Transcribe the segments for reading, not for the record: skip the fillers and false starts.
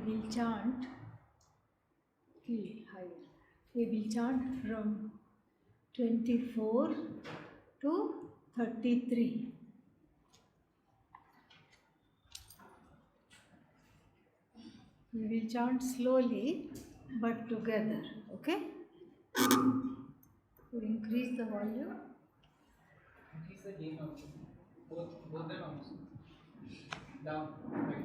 will chant. We will chant from 24 to 33. We will chant slowly but together, okay? To increase the volume. Increase the gain also. Both the notes. Down. Right.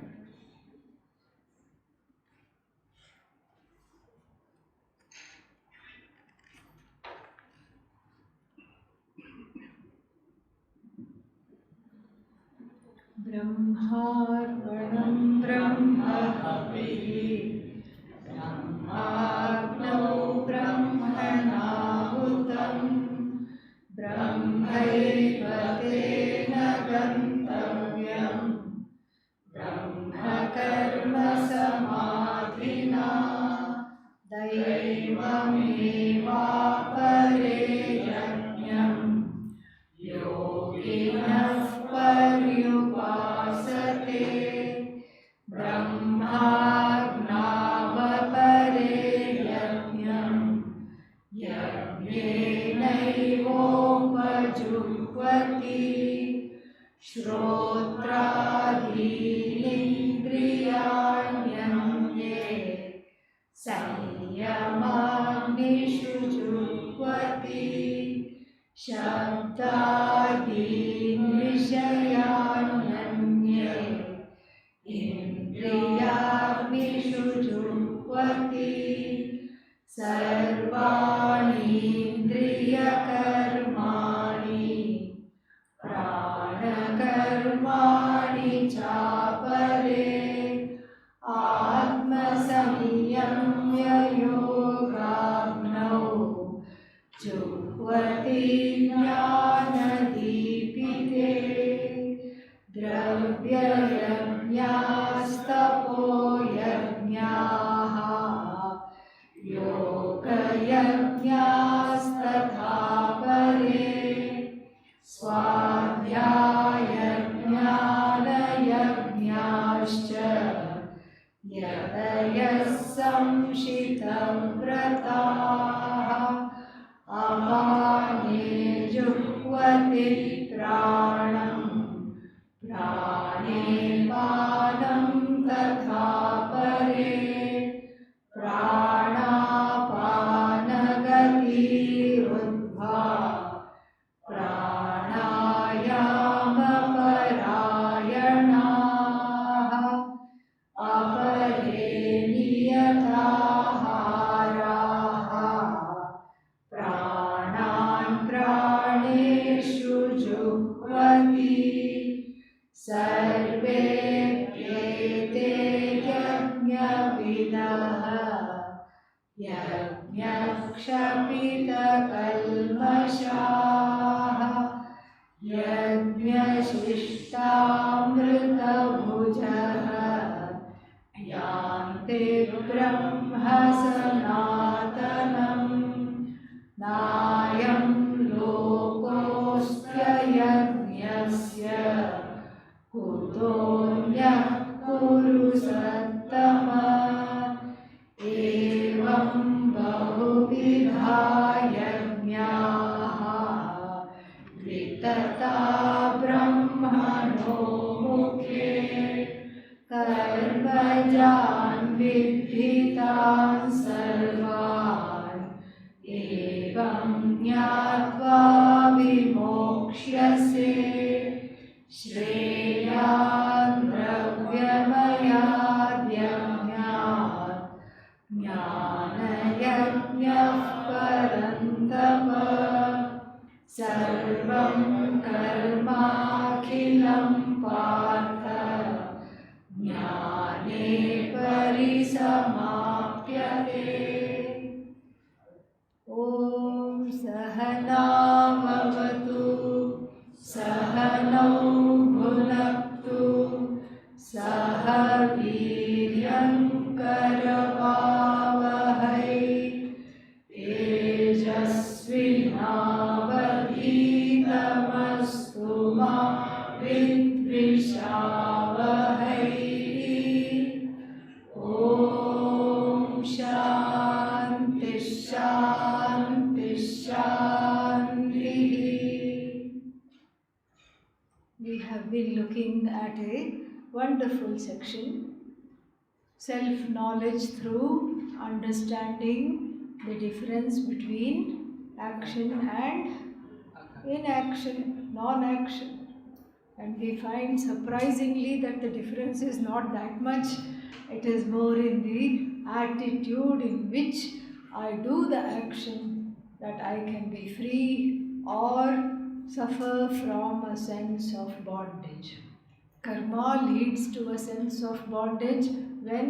ब्रह्मार्पणं ब्रह्महविः ब्रह्माग्नौ ब्रह्मणाहुतं ब्रह्मैव तेन गन्तव्यं ब्रह्मकर्म समाधिना दैवमेवापरे यज्ञम् योगिनः पर्युपासते ब्रह्माज्ञावपरे यज्ञम् यज्ञेनैवोपजुह्वति श्रोत्रादीनिन्द्रियाण्यन्ये संयमाग्निषु जुह्वति शब्दादीन् विषयाण्यन्ये इन्द्रियाग्निषु जुह्वति सर्वाणीन्द्रियकर्माणि प्राणकर्माणि चापरे आत्मसंयम्य योगाग्नौ जुह्वति ज्ञानदीपिते द्रव्ययज्ञास्तपो यज्ञाः योगयज्ञास्तथा परे स्वाध्यायज्ञानयज्ञाश्च यतयः संशितं व्रताः अपाने जुह्वति प्राणं प्राणे पानं तथा परे प्राणापानगतिरुद्ध्वा प्राणायामपरायणाः अपरे नियताहाराः प्राणान् प्राणेषु जुह्वति सर्वेऽप्येते यज्ञविदः यज्ञक्षपितकल्मषाः यज्ञशिष्टामृतभुजः यान्ते ब्रह्म सनातनम् नायं लोकोऽस्त्ययज्ञस्य कुतोऽन्यः कुरु सत्तम एवं बहुविधा यज्ञाः वितता ब्रह्मणो मुखे कर्मजान् विद्धितान् सर्वान् एवं ज्ञात्वा विमोक्ष्यसे श्रेयान् द्रव्यमयाद्यज्ञात् ज्ञानयज्ञः परन्तप सर्वं कर्माखिलं पार्थ ज्ञाने परिसमाप्यते ॐ सहनाववतु सहनौ भुनक्तु सह वीर्यं करवावहै तेजस्विनावधीतमस्तु मा विद्विषावहै ॐ wonderful section. Self-knowledge through understanding the difference between action and inaction, non-action. And we find surprisingly that the difference is not that much. It is more in the attitude in which I do the action that I can be free or suffer from a sense of bondage. Karma leads to a sense of bondage when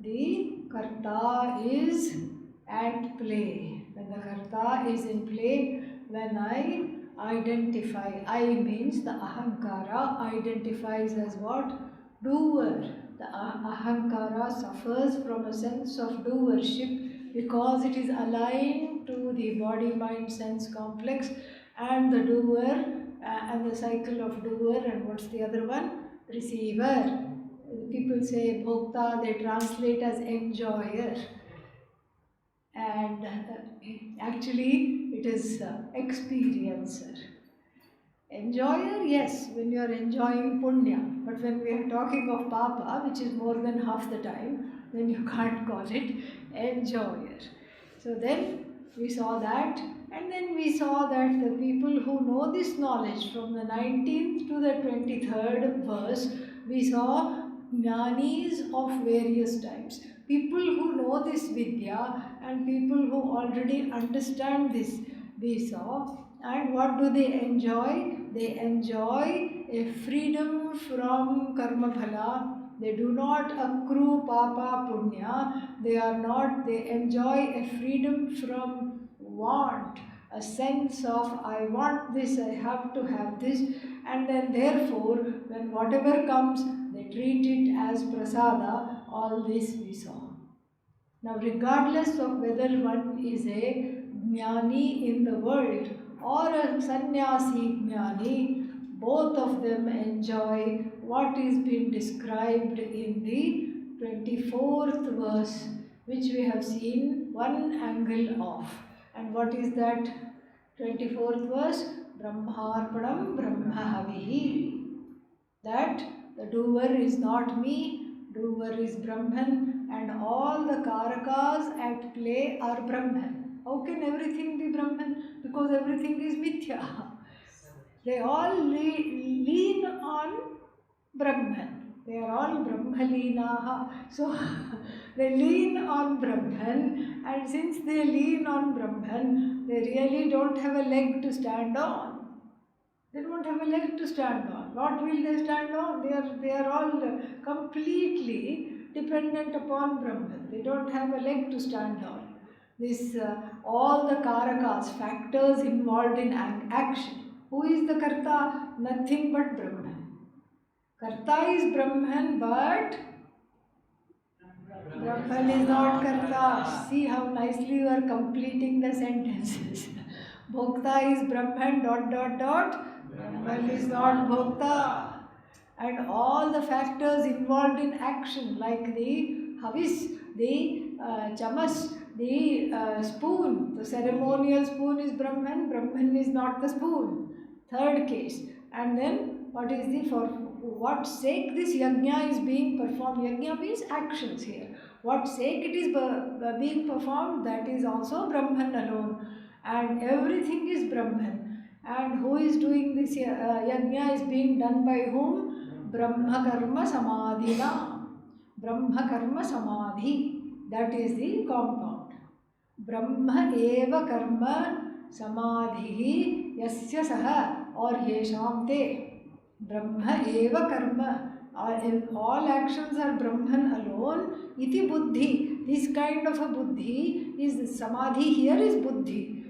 the karta is at play. When the karta is in play, when I identify, I means the ahankara identifies as what? Doer. The ahankara suffers from a sense of doership because it is aligned to the body-mind sense complex and the doer and the cycle of doer, and what's the other one? Receiver. People say bhokta, they translate as enjoyer. And actually it is experiencer. Enjoyer, yes, when you are enjoying punya, but when we are talking of papa, which is more than half the time, then you can't call it enjoyer. So then we saw that, and then we saw that the people who know this knowledge from the 19th to the 23rd verse, we saw jnanis of various types. People who know this vidya and people who already understand this, we saw. And what do they enjoy? They enjoy a freedom from karma phala. They do not accrue papa punya. They enjoy a freedom from want, a sense of I want this, I have to have this, and then therefore when whatever comes, they treat it as prasada. All this we saw. Now, regardless of whether one is a jnani in the world or a sannyasi jnani, both of them enjoy what is being described in the 24th verse, which we have seen one angle of. And what is that 24th verse? Brahmarpanam Brahmahavihi. That the doer is not me, doer is Brahman, and all the karakas at play are Brahman. How can everything be Brahman? Because everything is mithya. They all lean on Brahman. They are all Brahmalinaha. So they lean on Brahman, and since they lean on Brahman, they really don't have a leg to stand on. They don't have a leg to stand on. What will they stand on? They are all completely dependent upon Brahman. They don't have a leg to stand on. This all the karakas, factors involved in action. Who is the karta? Nothing but Brahman. Karta is Brahman, but Brahman is not karta. See how nicely you are completing the sentences. Bhokta is Brahman, ... Brahman is not bhokta. And all the factors involved in action, like the havis, the chamas, the spoon, the ceremonial spoon is Brahman, Brahman is not the spoon. Third case. And then what is the, for what sake this yajna is being performed? Yajna means actions here. What sake it is being performed, that is also Brahman alone. And everything is Brahman. And who is doing this yajna is being done by whom? Brahma karma samadhina. Brahma karma samadhi. That is the compound. Brahma eva karma samadhi yasya saha or yesham te. Brahma eva karma. All actions are Brahman alone. Iti buddhi. This kind of a buddhi is samadhi. Here is buddhi.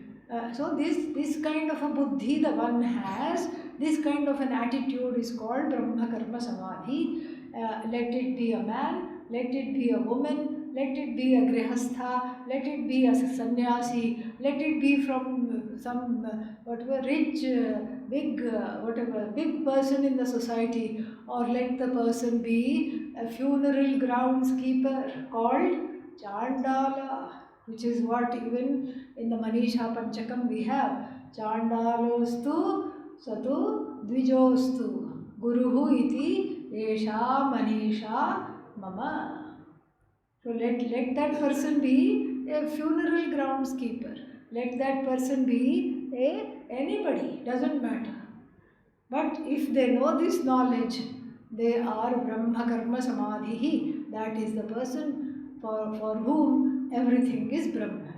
So this kind of a buddhi the one has, this kind of an attitude is called Brahma Karma Samadhi. Let it be a man, let it be a woman, let it be a grihastha, let it be a sannyasi, let it be from some whatever rich, big person in the society, or let the person be a funeral groundskeeper called Chandala, which is what even in the Manisha Panchakam we have. Chandalostu satu dvijostu guruhu iti Esha Manisha Mama. So let that person be a funeral groundskeeper. Let that person be anybody, doesn't matter. But if they know this knowledge, they are Brahma Karma Samadhi. That is the person for whom everything is Brahma.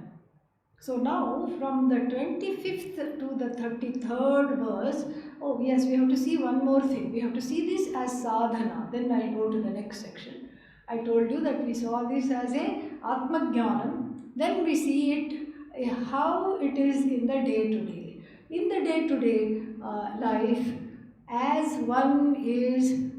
So now from the 25th to the 33rd verse, oh yes, we have to see one more thing. We have to see this as sadhana. Then I'll go to the next section. I told you that we saw this as a Atma Jnanam. Then we see it how it is in the day to day. In the day to day life, as one is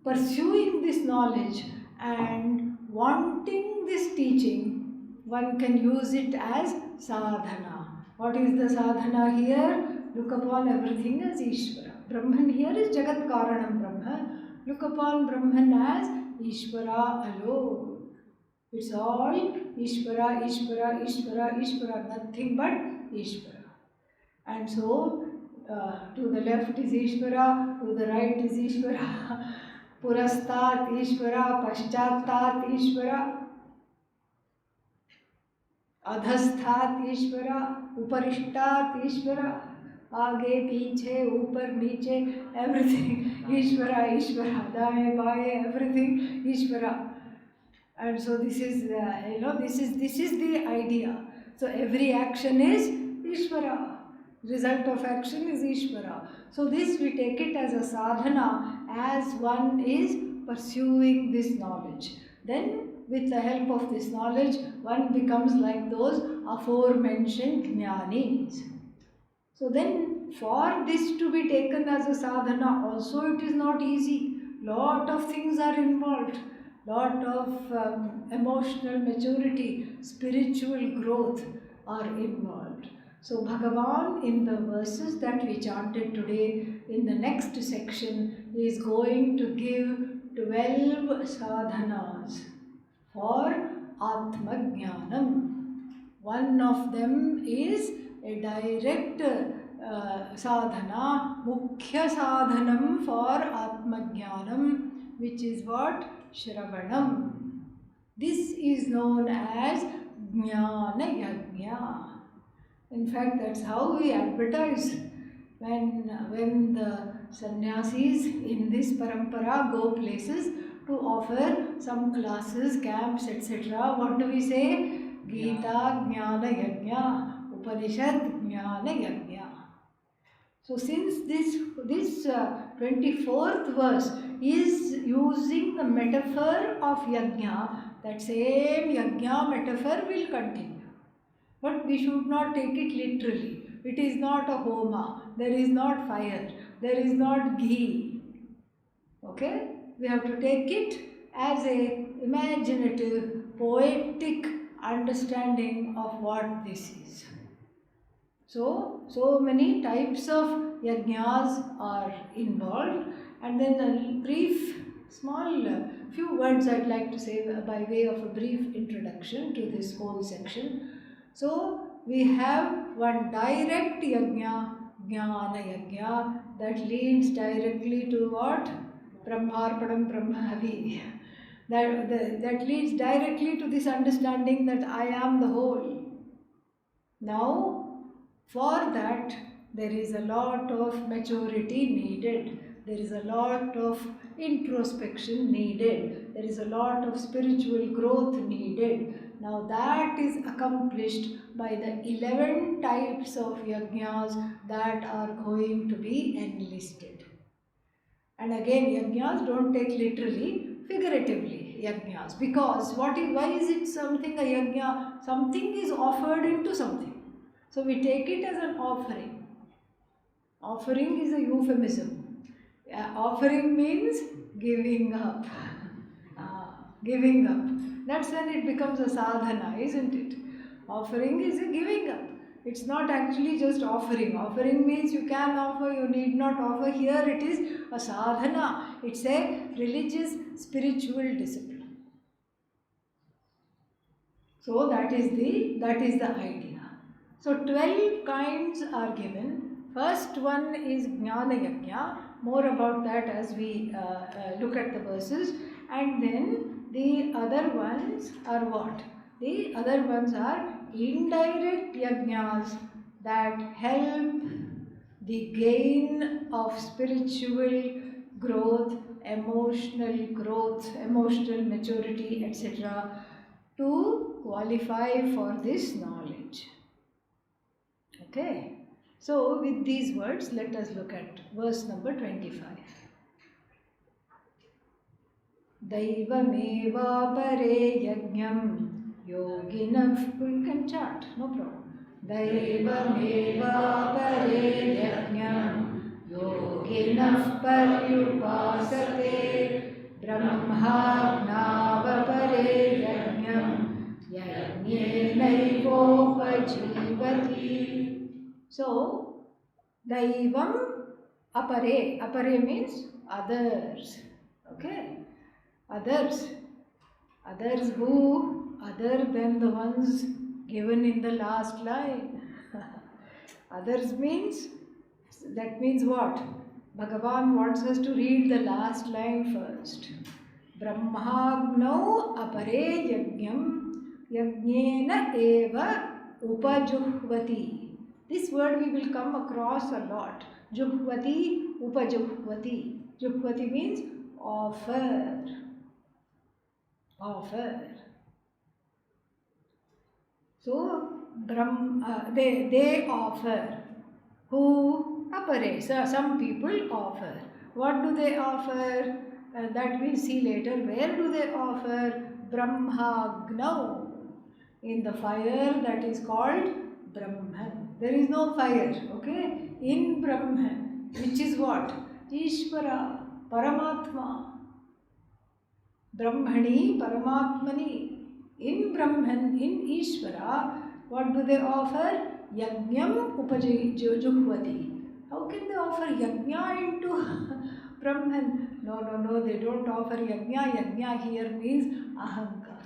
pursuing this knowledge and wanting this teaching, one can use it as sadhana. What is the sadhana here? Look upon everything as Ishvara. Brahman here is Jagat Karanam Brahma. Look upon Brahman as Ishvara alone. It's all Ishvara, Ishvara, Ishvara, Ishvara, nothing but Ishvara. And so, to the left is Ishvara, to the right is Ishvara, Purastat Ishvara, Paschattat Ishvara, अधस्थात ईश्वरा, उपरिष्टात ईश्वरा, आगे पीछे ऊपर नीचे everything ईश्वरा ईश्वरा, दाएं बाएं everything ईश्वरा. And so this is this is the idea. So every action is Ishvara. Result of action is Ishvara. So this we take it as a sadhana as one is pursuing this knowledge. Then with the help of this knowledge, one becomes like those aforementioned jnanis. So then for this to be taken as a sadhana also it is not easy. Lot of things are involved. Lot of emotional maturity, spiritual growth are involved. So Bhagavan in the verses that we chanted today in the next section is going to give 12 sadhanas for Atma Jnanam. One of them is a direct sadhana, Mukhya sadhanam for Atma Jnanam, which is what? Shravanam. This is known as Jnana Yajna. In fact, that's how we advertise. When the sannyasis in this parampara go places to offer some classes, camps, etc., what do we say? Gita Jnana Yajna, Upanishad Jnana Yajna. So since this 24th verse is using the metaphor of yajna, that same yajna metaphor will continue. But we should not take it literally. It is not a homa. There is not fire. There is not ghee. Okay? We have to take it as a imaginative, poetic understanding of what this is. So many types of yajnas are involved, and then a brief, small few words I'd like to say by way of a brief introduction to this whole section. So we have one direct yajna, jnana yajna, that leads directly to what? Brahmarpanam Brahmavi. That leads directly to this understanding that I am the whole. Now, for that, there is a lot of maturity needed. There is a lot of introspection needed. There is a lot of spiritual growth needed. Now that is accomplished by the 11 types of yajnas that are going to be enlisted. And again, yajnas don't take literally, figuratively yajnas. Because why is it something a yajna? Something is offered into something. So we take it as an offering. Offering is a euphemism. Offering means giving up. Giving up. That's when it becomes a sadhana, isn't it? Offering is a giving up. It's not actually just offering. Offering means you can offer, you need not offer. Here it is a sadhana. It's a religious, spiritual discipline. So that is the idea. So 12 kinds are given. First one is Jnana Yajna. more about that as we look at the verses. And then the other ones are what? The other ones are indirect yajnas that help the gain of spiritual growth, emotional maturity, etc., to qualify for this knowledge. Okay. So, with these words, let us look at verse number 25. Daivamevapare yajnam yoginah, you can chant, no problem. Daivamevapare yajnam yoginah paryupasate brahmagnavapare yajnam yajnenaivopajeevati. So, Daivam apare. Apare means others. Okay? Others. Others who? Other than the ones given in the last line. Others means, that means what? Bhagavan wants us to read the last line first. Brahmagnau apare yajnam yajnena eva upajuhvati. This word we will come across a lot. Juhvati, upajuhvati. Juhvati means offer. Offer. So, they offer. Who? Apare. So, some people offer. What do they offer? That we'll see later. Where do they offer? Brahmagnau. In the fire that is called Brahman. There is no fire, okay? In Brahman, which is what? Ishvara, Paramatma. Brahmani, Paramatmani. In Brahman, in Ishvara, what do they offer? Yajnam upajuhvati. How can they offer yajna into Brahman? No, they don't offer yajna. Yajna here means ahankara.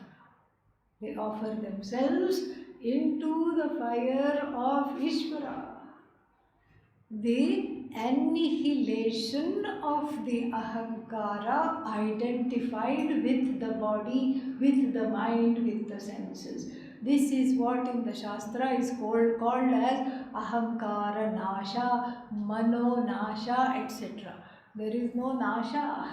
They offer themselves into the fire of Ishvara. The annihilation of the ahankara identified with the body, with the mind, with the senses. This is what in the Shastra is called as ahankara nasha, mano nasha, etc. There is no nasha.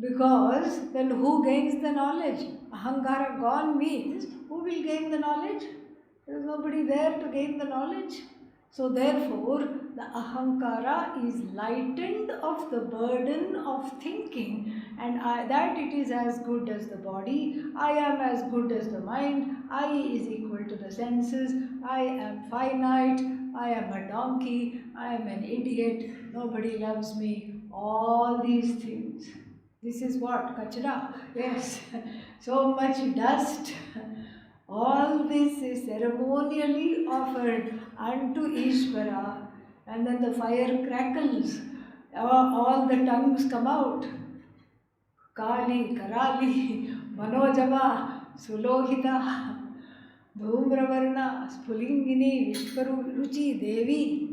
Because then who gains the knowledge? Ahankara gone means who will gain the knowledge? There is nobody there to gain the knowledge. So therefore, the ahankara is lightened of the burden of thinking, and that it is as good as the body, I am as good as the mind, I is equal to the senses, I am finite, I am a donkey, I am an idiot, nobody loves me, all these things. This is what? Kachra? Yes. So much dust. All this is ceremonially offered unto Ishvara, and then the fire crackles. All the tongues come out. Kali, Karali, Manojava, Sulohita, Dhumravarna, Spulingini, Vishwaruchi, Devi,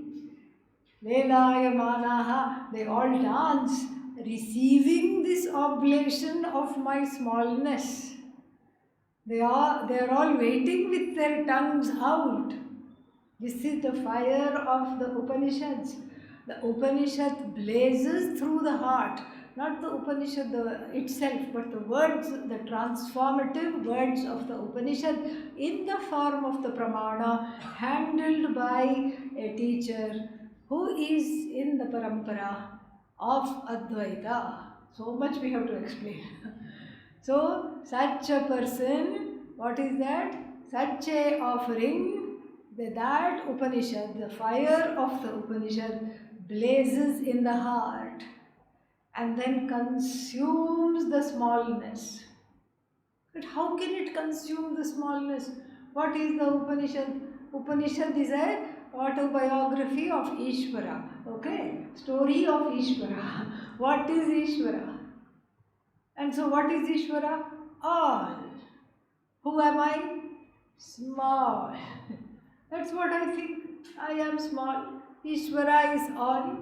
Lelayamanaha, they all dance, receiving this oblation of my smallness. They are all waiting with their tongues out. This is the fire of the Upanishads. The Upanishad blazes through the heart, not the Upanishad itself, but the words, the transformative words of the Upanishad in the form of the Pramana, handled by a teacher who is in the parampara of Advaita. So much we have to explain. So, such a person, what is that? Such a offering, that Upanishad, the fire of the Upanishad blazes in the heart and then consumes the smallness. But how can it consume the smallness? What is the Upanishad? Upanishad is a autobiography of Ishvara. Okay? Story of Ishvara. What is Ishvara? And so what is Ishvara? All. Who am I? Small. That's what I think. I am small. Ishvara is all.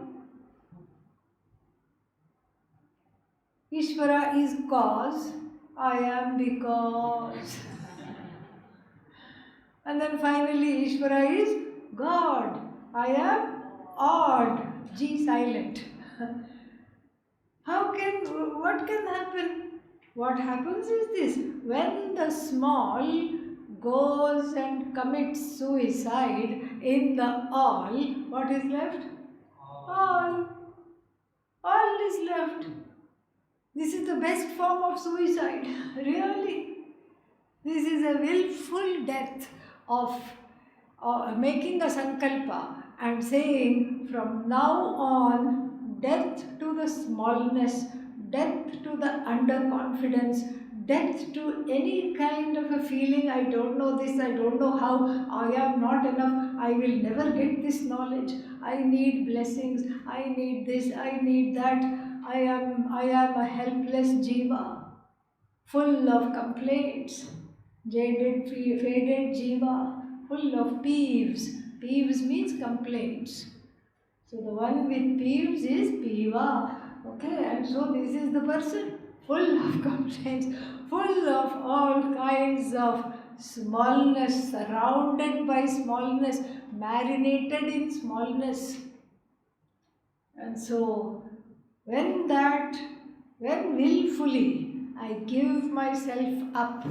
Ishvara is cause, I am because. And then finally, Ishvara is God. I am odd, G silent. What can happen? What happens is this: when the small goes and commits suicide in the all, what is left? All. All is left. This is the best form of suicide, really. This is a willful death of making a sankalpa and saying from now on, death to the smallness, death to the underconfidence, death to any kind of a feeling, I don't know this, I don't know how, I am not enough, I will never get this knowledge, I need blessings, I need this, I need that, I am a helpless jiva, full of complaints, jaded, faded jiva, full of peeves. Peeves means complaints. So the one with peeves is peeva. Okay, and so this is the person full of complaints, full of all kinds of smallness, surrounded by smallness, marinated in smallness. And so, when that, when willfully I give myself up,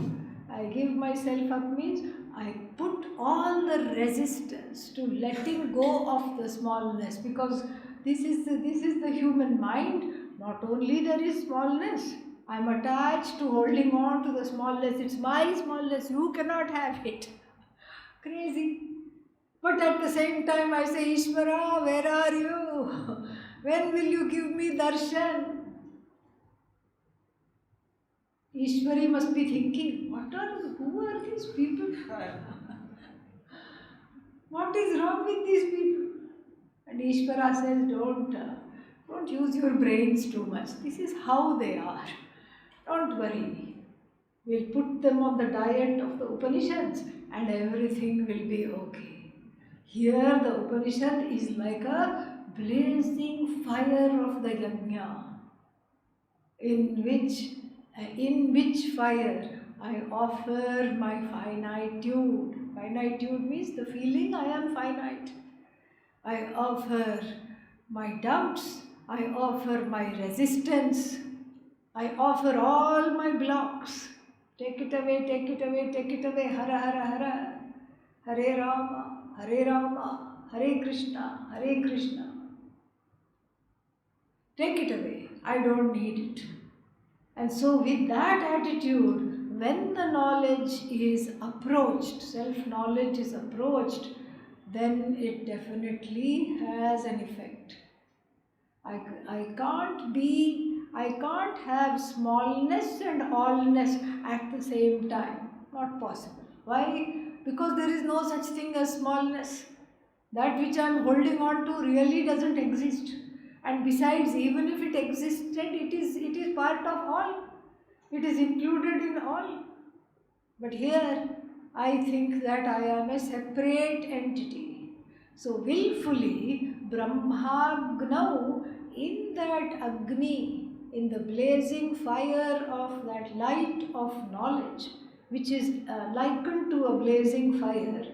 I give myself up means I put all the resistance to letting go of the smallness, because this is the human mind. Not only there is smallness, I am attached to holding on to the smallness. It's my smallness, you cannot have it. Crazy. But at the same time, I say, Ishvara, where are you? When will you give me darshan? Ishwari must be thinking, who are these people? What is wrong with these people? And Ishvara says, don't use your brains too much. This is how they are. Don't worry. We'll put them on the diet of the Upanishads and everything will be okay. Here the Upanishad is like a blazing fire of the yajna, in which fire I offer my finitude. Finitude means the feeling I am finite. I offer my doubts, I offer my resistance, I offer all my blocks. Take it away, take it away, take it away. Hara Hara Hara. Hare Rama, Hare Rama, Hare Krishna, Hare Krishna. Take it away. I don't need it. And so, with that attitude, when the knowledge is approached, self knowledge is approached, then it definitely has an effect. I can't have smallness and allness at the same time. Not possible. Why? Because there is no such thing as smallness. That which I am holding on to really doesn't exist. And besides, even if it existed, it is part of all. It is included in all. But here, I think that I am a separate entity. So willfully, Brahmagnau, in that Agni, in the blazing fire of that light of knowledge, which is likened to a blazing fire,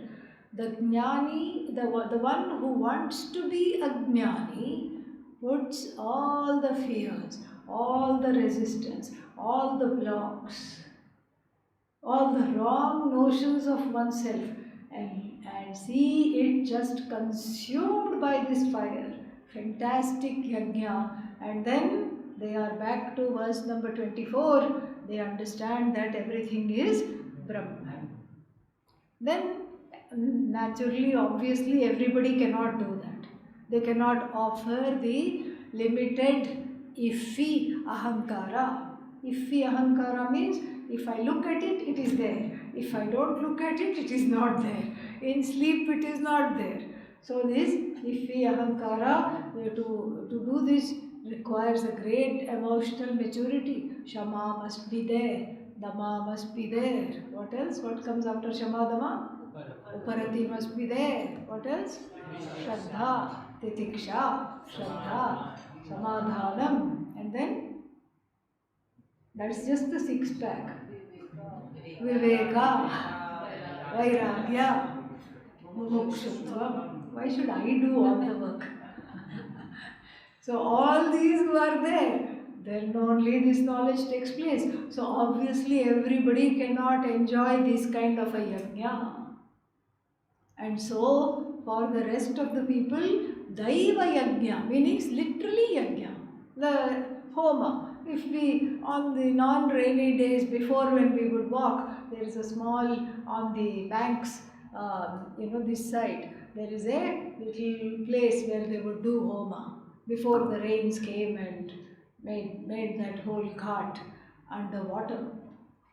the Jnani, the one who wants to be a Jnani, puts all the fears, all the resistance, all the blocks, all the wrong notions of oneself, and see it just consumed by this fire. Fantastic yajna. And then they are back to verse number 24. They understand that everything is Brahman. Then, naturally, obviously, everybody cannot do that. They cannot offer the limited iffy ahankara. Iffy ahankara means if I look at it, it is there. If I don't look at it, it is not there. In sleep, it is not there. So this iffy ahankara, to do this requires a great emotional maturity. Shama must be there. Dama must be there. What else? What comes after Shama Dama? Uparati must be there. What else? Shraddha, Titiksha, Shraddha, Samadhanam. And then That's just the six pack. Viveka, Vairagya, Mumukshutva. Why should I do all the work? So all these who are there, then only this knowledge takes place. So obviously everybody cannot enjoy this kind of a yajna. And so for the rest of the people, Daiva yajna means literally yajna. The homa. If we on the non-rainy days before when we would walk, there is a small on the banks, this side. There is a little place where they would do homa before the rains came and made that whole cart underwater.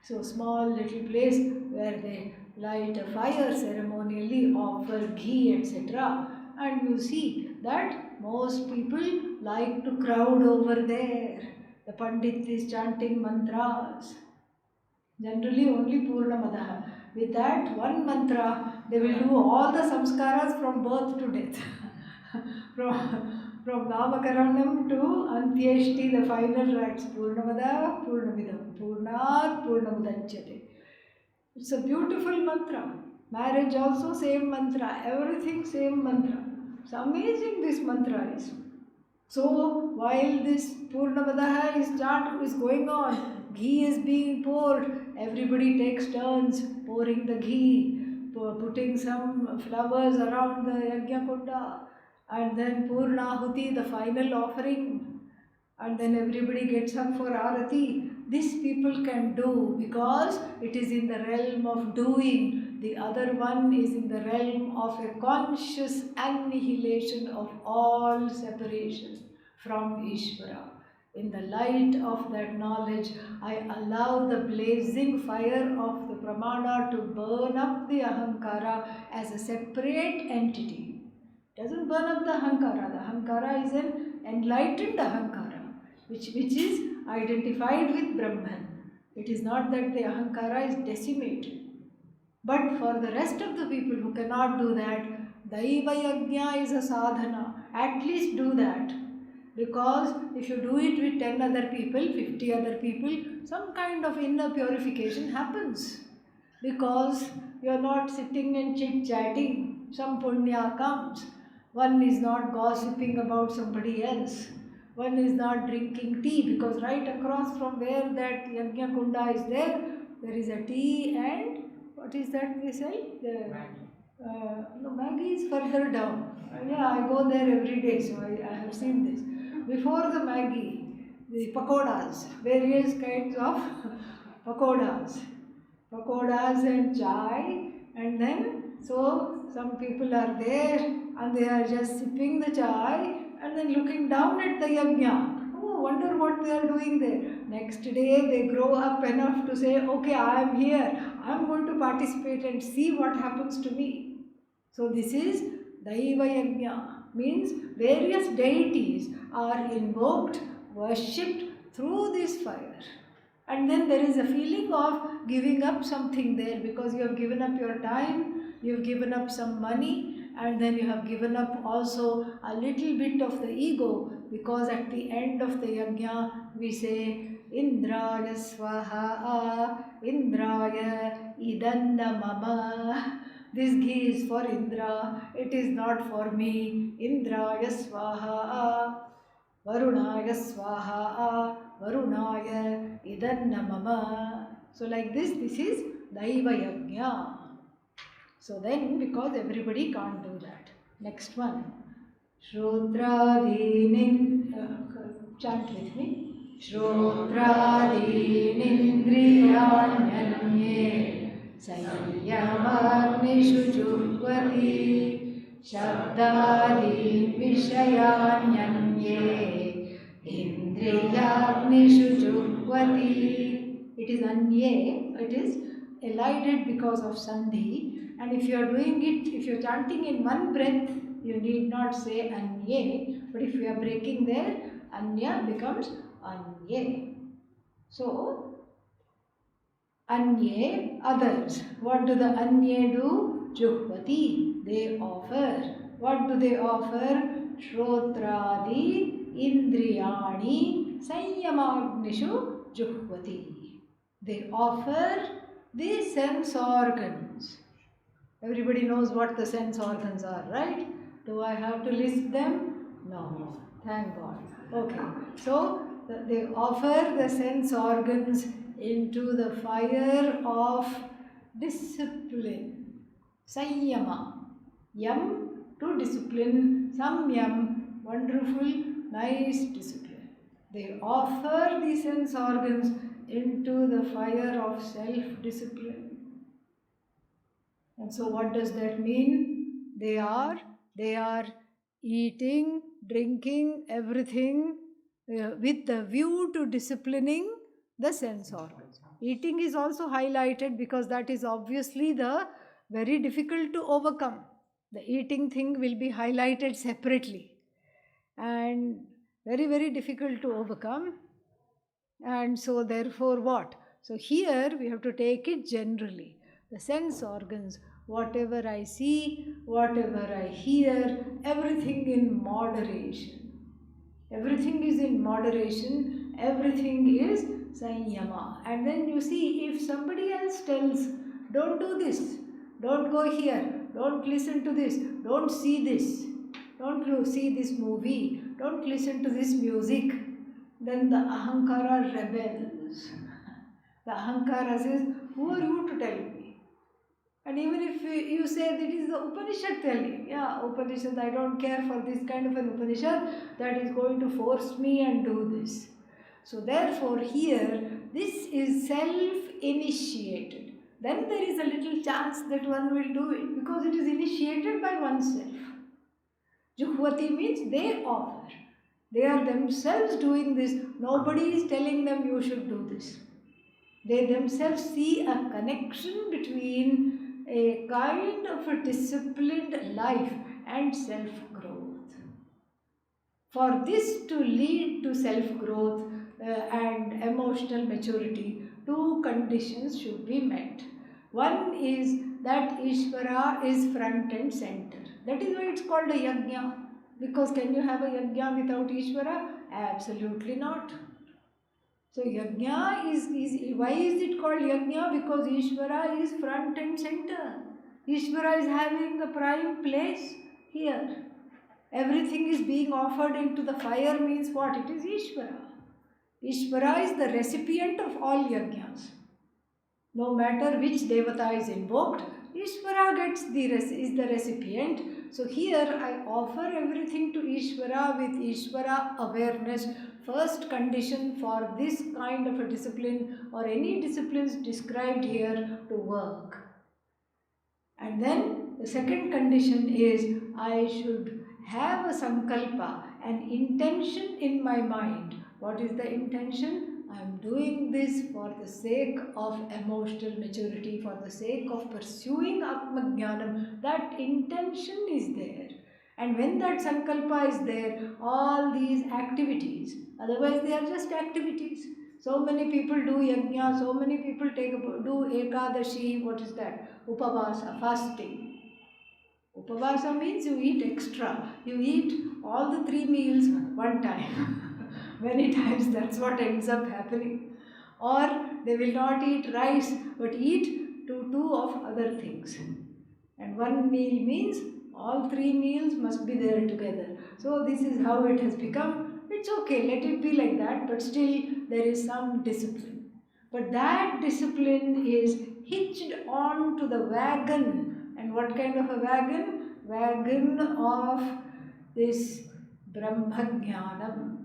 So small little place where they light a fire ceremonially, offer ghee, etc. And you see that most people like to crowd over there. The Pandit is chanting mantras. Generally only Purnamadaha. With that one mantra, they will do all the samskaras from birth to death. from Namakaranam to Antyeshti, the final rites. Purnamada, Purnamidam, Purnat, Purnamudachyate. It's a beautiful mantra. Marriage also same mantra. Everything same mantra. It's amazing this mantra is. So while this Purnamadaha is going on, ghee is being poured. Everybody takes turns pouring the ghee, putting some flowers around the Yajna Kunda, and then Purnahuti, the final offering, and then everybody gets up for Arati. This people can do because it is in the realm of doing. The other one is in the realm of a conscious annihilation of all separation from Ishvara. In the light of that knowledge, I allow the blazing fire of the Pramana to burn up the Ahankara as a separate entity. It doesn't burn up the Ahankara. The Ahankara is an enlightened Ahankara, which is identified with Brahman. It is not that the Ahankara is decimated. But for the rest of the people who cannot do that, Daiva Yajna is a sadhana. At least do that. Because if you do it with 10 other people, 50 other people, some kind of inner purification happens. Because you are not sitting and chit-chatting. Some punya comes. One is not gossiping about somebody else. One is not drinking tea, because right across from where that Yajna Kunda is there is a tea and what is that they sell? No, Maggie is further down. Yeah, I go there every day, so I have seen this. Before the Maggie, the pakodas, various kinds of pakodas. Pakodas and chai, and then so some people are there and they are just sipping the chai and then looking down at the yajna. Oh, wonder what they are doing there. Next day they grow up enough to say, okay, I am here, I am going to participate and see what happens to me. So this is Daiva Yajna, means various deities are invoked, worshipped through this fire. And then there is a feeling of giving up something there, because you have given up your time, you have given up some money, and then you have given up also a little bit of the ego, because at the end of the yajna we say Indraya Swaha, Indraya Idanna Mama. This ghee is for Indra, it is not for me. Indraya Swaha, Varunaya Swaha, Varunaya Idanna Mama. So like this is Daiva Yajna. So then, because everybody can't do that. Next one. Shrodradinin, chant with me. Shrodradinindriyanyanye Sanyamagnishu Juhvati Shabdadin Vishayanyanye Indriyagnishu Juhvati. It is anye, it is elided because of sandhi. And if you are doing it, if you are chanting in one breath, you need not say anye. But if you are breaking there, anya becomes anye. So, anye, others. What do the anye do? Juhvati, they offer. What do they offer? Shrotradi, indriyani, sanyamagnishu juhvati. They offer the sense organs. Everybody knows what the sense organs are, right? Do I have to list them? No. Thank God. Okay. So they offer the sense organs into the fire of discipline. Sanyama. Yam to discipline. Samyam. Wonderful, nice discipline. They offer the sense organs into the fire of self-discipline. And so what does that mean? They are eating, drinking, everything with the view to disciplining the sense organs. Eating is also highlighted because that is obviously the very difficult to overcome. The eating thing will be highlighted separately and very, very difficult to overcome. And so therefore what? So here we have to take it generally. The sense organs, whatever I see, whatever I hear, everything in moderation. Everything is in moderation, everything is sanyama. And then you see, if somebody else tells, don't do this, don't go here, don't listen to this, don't see this, don't see this movie, don't listen to this music, then the ahankara rebels. The ahankara says, who are you to tell me? And even if you say that is the Upanishad telling, yeah, Upanishad, I don't care for this kind of an Upanishad that is going to force me and do this. So therefore here, this is self-initiated. Then there is a little chance that one will do it because it is initiated by oneself. Juhvati means they offer. They are themselves doing this. Nobody is telling them you should do this. They themselves see a connection between a kind of a disciplined life and self-growth. For this to lead to self-growth and emotional maturity, two conditions should be met. One is that Ishvara is front and center. That is why it's called a yajna. Because can you have a yajna without Ishvara? Absolutely not. So yajna is why is it called yajna? Because Ishvara is front and center. Ishvara is having the prime place here. Everything is being offered into the fire means what? It is Ishvara. Ishvara is the recipient of all yajnas. No matter which devata is invoked, Ishvara is the recipient. So here I offer everything to Ishvara with Ishvara awareness. First condition for this kind of a discipline or any disciplines described here to work. And then the second condition is I should have a sankalpa, an intention in my mind. What is the intention? I am doing this for the sake of emotional maturity, for the sake of pursuing Atmajnanam. That intention is there. And when that sankalpa is there, all these activities, otherwise they are just activities. So many people do yajna, so many people do ekadashi, what is that? Upavasa, fasting. Upavasa means you eat extra. You eat all the 3 meals one time. Many times that's what ends up happening. Or they will not eat rice but eat two of other things. And 1 meal means all 3 meals must be there together. So this is how it has become. It's okay, let it be like that, but still there is some discipline. But that discipline is hitched on to the wagon. And what kind of a wagon? Wagon of this Brahmajnanam.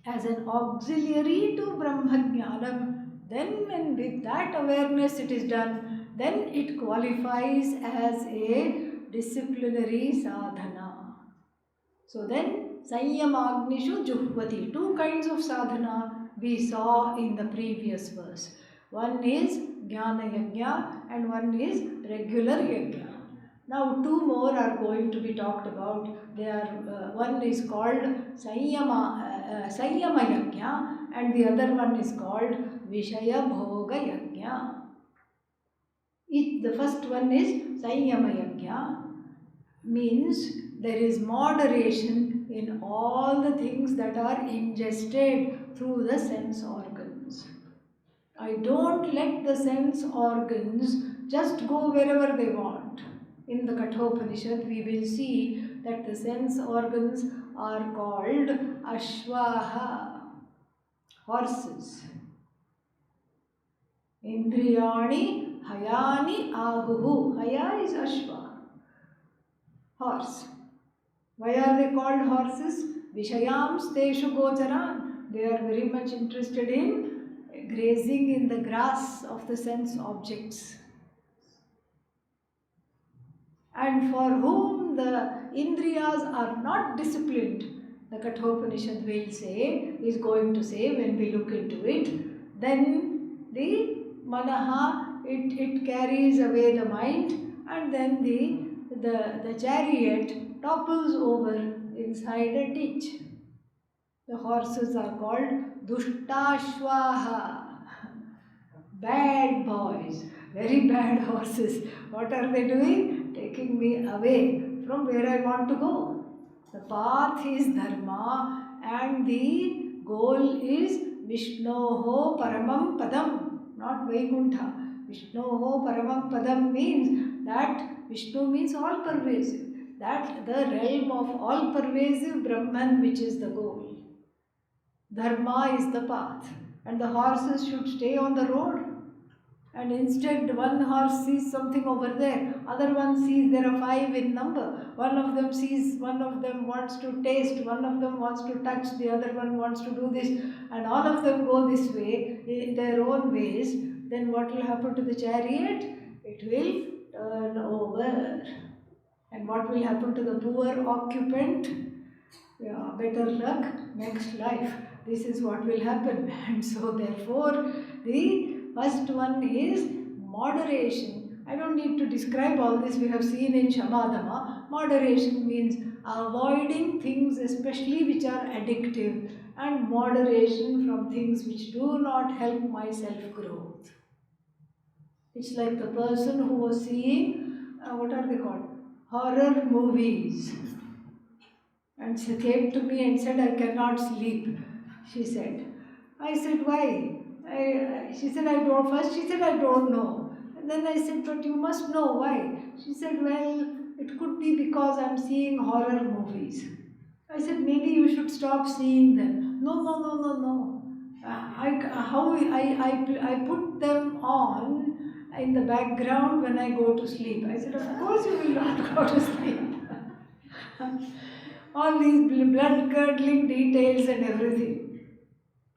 As an auxiliary to Brahmajnanam, then when with that awareness it is done, then it qualifies as a disciplinary sadhana. So then, Sanyamagnishu Juhvati. 2 kinds of sadhana we saw in the previous verse. One is Jnana Yajna and one is regular Yajna. Now 2 more are going to be talked about. They are, one is called Sanyama Yajna and the other one is called Vishaya Bhoga Yajna. The first one is Sanyama Yajna, means there is moderation in all the things that are ingested through the sense organs. organs. I don't let the sense organs just go wherever they want. In the Kathopanishad, we will see that the sense organs are called Ashvaha, horses. Indriyani Hayani Ahuhu. Haya is Ashva, horse. Why are they called horses? Vishayams Teshu Gocharan. They are very much interested in grazing in the grass of the sense objects. And for whom the Indriyas are not disciplined, the Kathopanishad will say, is going to say when we look into it, then the Manaha, it carries away the mind, and then the chariot topples over inside a ditch. The horses are called Dushtashvaha, bad boys, very bad horses. What are they doing? Taking me away from where I want to go. The path is Dharma and the goal is Vishnoho Paramam Padam, not Vaikuntha. Vishnoho Paramam Padam means that Vishnu means all pervasive. That the realm of all pervasive Brahman, which is the goal. Dharma is the path, and the horses should stay on the road. And instead, one horse sees something over there, other one sees there are 5 in number. One of them sees, one of them wants to taste, one of them wants to touch, the other one wants to do this, and all of them go this way in their own ways. Then what will happen to the chariot? It will turn over. And what will happen to the poor occupant? Yeah, better luck next life. This is what will happen. And so therefore the first one is moderation. I don't need to describe all this, we have seen in Shamadama. Moderation means avoiding things especially which are addictive, and moderation from things which do not help my self-growth. It's like the person who was seeing, what are they called? Horror movies. And she came to me and said, I cannot sleep, she said. I said, why? She said, I don't. First she said, I don't know. And then I said, but you must know why. She said, well, it could be because I'm seeing horror movies. I said, maybe you should stop seeing them. No, no, no, no, no. I put them on in the background when I go to sleep. I said, of course you will not go to sleep. All these blood-curdling details and everything.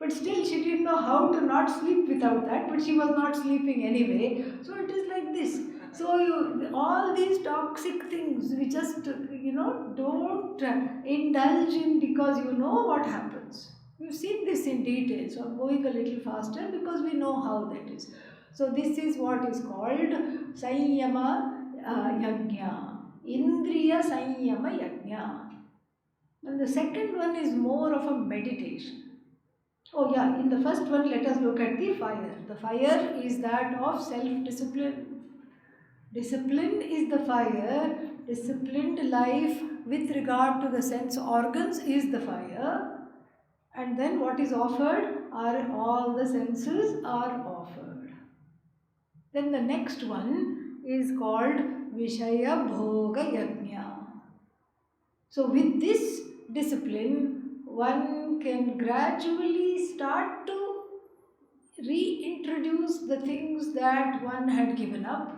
But still she didn't know how to not sleep without that, but she was not sleeping anyway. So it is like this. So all these toxic things, we just, don't indulge in, because you know what happens. We've seen this in detail, so I'm going a little faster because we know how that is. So this is what is called Sanyama Yajna, Indriya Sanyama Yajna. And the second one is more of a meditation. Oh yeah, in the first one, let us look at the fire. The fire is that of self-discipline. Discipline is the fire. Disciplined life with regard to the sense organs is the fire. And then what is offered are all the senses are offered. Then the next one is called Vishaya Bhoga Yajna. So with this discipline, one can gradually start to reintroduce the things that one had given up,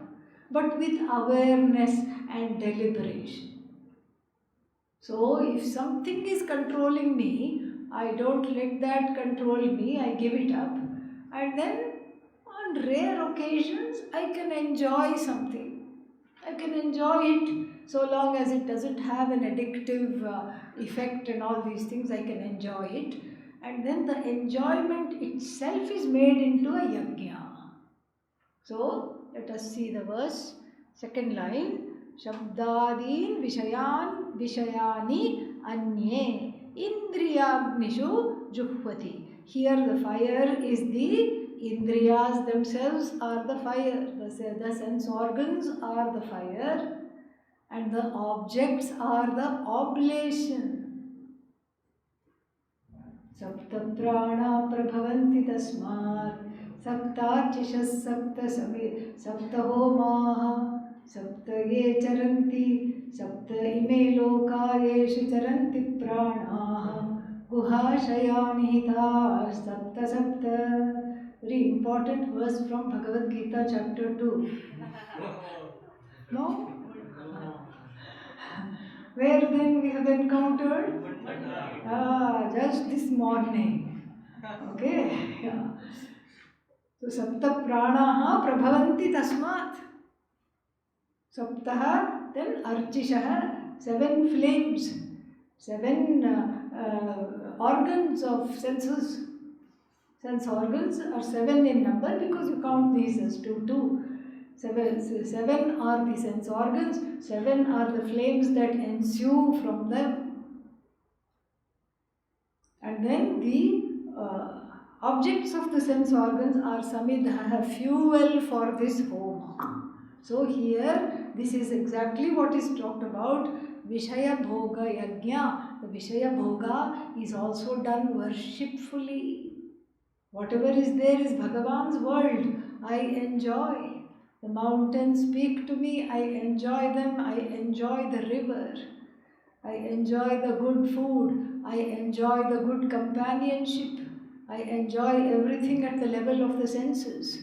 but with awareness and deliberation. So if something is controlling me, I don't let that control me, I give it up, and then on rare occasions I can enjoy something. I can enjoy it so long as it doesn't have an addictive effect and all these things. I can enjoy it, and then the enjoyment itself is made into a yajna. So let us see the verse, second line. Shabdadin Vishayan Vishayani Anye Indriyagnishu Juhvati. Here the fire is the Indriyas themselves are the fire, the sense organs are the fire, and the objects are the oblation. सप्तप्राणा प्रभवन्ति तस्मात् सप्तार्चिषः सप्तहोमाः सप्त ये चरन्ति सप्त इमे लोका येषु चरन्ति प्राणाः गुहाशयानिहिताः सप्त सप्त. Very important verse from Bhagavad Gita chapter 2. No? Where then we have encountered? Just this morning. Okay? Yeah. So, Sapta Pranaha Prabhavanti Tasmat. Saptaha, then Archishaha, 7 flames, 7 organs of senses. Sense organs are 7 in number because you count these as 2, 2. 7 are the sense organs, 7 are the flames that ensue from them. And then the objects of the sense organs are samidha, fuel for this homa. So here, this is exactly what is talked about, Vishaya Bhoga Yajna. The Vishaya Bhoga is also done worshipfully. Whatever is there is Bhagavan's world. I enjoy. The mountains speak to me. I enjoy them. I enjoy the river. I enjoy the good food. I enjoy the good companionship. I enjoy everything at the level of the senses.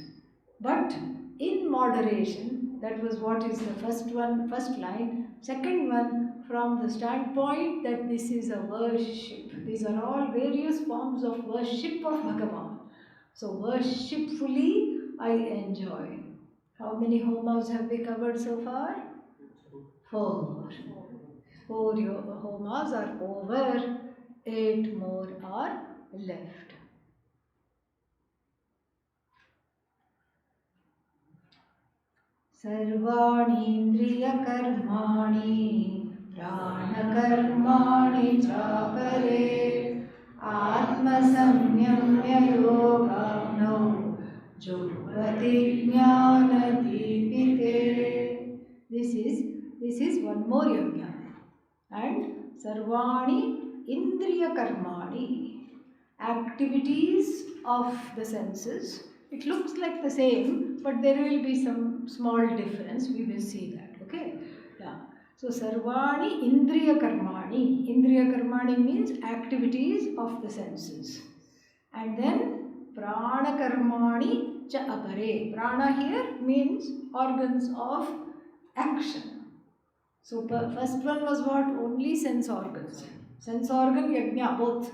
But in moderation, that was what is the first line. Second one, from the standpoint that this is a worship. These are all various forms of worship of Bhagavan. So worshipfully I enjoy. How many homas have we covered so far? 4. 4 homas are over, 8 more are left. Sarvanindriyakarmani pranakarmani chapare Atmasamyamya yogavno jugvati jnanadipite. This is one more yajna. And sarvani indriya karmani, activities of the senses. It looks like the same, but there will be some small difference. We will see that. Okay? Yeah. So, sarvani indriya karmani. Indriya karmani means activities of the senses. And then prana karmani cha apare. Prana here means organs of action. So, first one was what? Only sense organs. Sense organ yajna, both